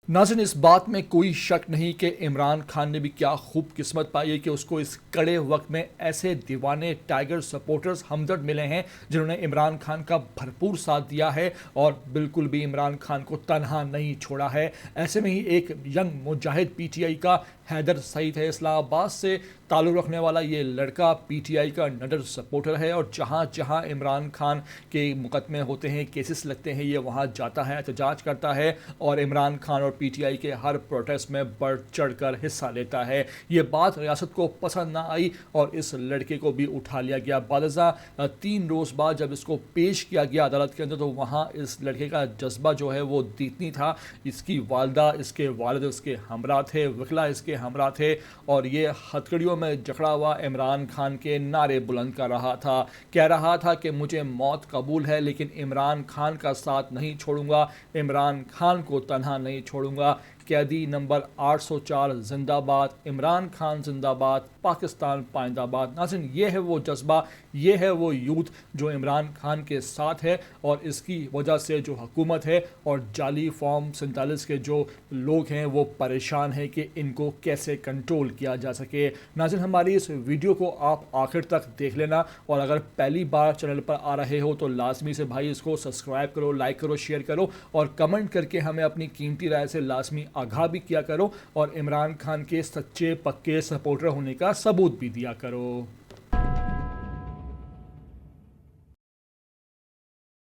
नाज़रीन, इस बात में कोई शक नहीं कि इमरान खान ने भी क्या खूब किस्मत पाई है कि उसको इस कड़े वक्त में ऐसे दीवाने टाइगर सपोर्टर्स हमदर्द मिले हैं जिन्होंने इमरान खान का भरपूर साथ दिया है और बिल्कुल भी इमरान खान को तनहा नहीं छोड़ा है। ऐसे में ही एक यंग मुजाहिद पीटीआई का हैदर सईद है, इस्लामाबाद से ताल्लुक़ रखने वाला ये लड़का पीटीआई का नडर सपोर्टर है और जहाँ जहाँ इमरान खान के मुकदमे होते हैं, केसेस लगते हैं, ये वहाँ जाता है, एहतजाज करता है और इमरान खान और पीटीआई के हर प्रोटेस्ट में बढ़ चढ़ कर हिस्सा लेता है। ये बात रियासत को पसंद ना आई और इस लड़के को भी उठा लिया गया। बादज़ा 3 रोज़ बाद जब इसको पेश किया गया अदालत के अंदर तो वहाँ इस लड़के का जज्बा जो है वो दीदनी था। इसकी वालदा, इसके वालिद उसके हमरा थे, वकला इसके हमरा थे और ये हथकड़ियों में जकड़ा हुआ इमरान खान के नारे बुलंद कर रहा था। कह रहा था कि मुझे मौत कबूल है लेकिन इमरान खान का साथ नहीं छोड़ूंगा, इमरान खान को तन्हा नहीं छोड़ूंगा। कैदी नंबर 804 जिंदाबाद, इमरान खान जिंदाबाद, पाकिस्तान पाइंदाबाद। नाज़रीन, ये है वो जज्बा, ये है वो यूथ जो इमरान खान के साथ है और इसकी वजह से जो हुकूमत है और जाली फॉर्म 47 के जो लोग हैं वो परेशान हैं कि इनको कैसे कंट्रोल किया जा सके। नाज़रीन, हमारी इस वीडियो को आप आखिर तक देख लेना और अगर पहली बार चैनल पर आ रहे हो तो लाजमी से भाई इसको सब्सक्राइब करो, लाइक करो, शेयर करो और कमेंट करके हमें अपनी कीमती राय से लाजमी आगाह भी किया करो और इमरान खान के सच्चे पक्के सपोर्टर होने का सबूत भी दिया करो।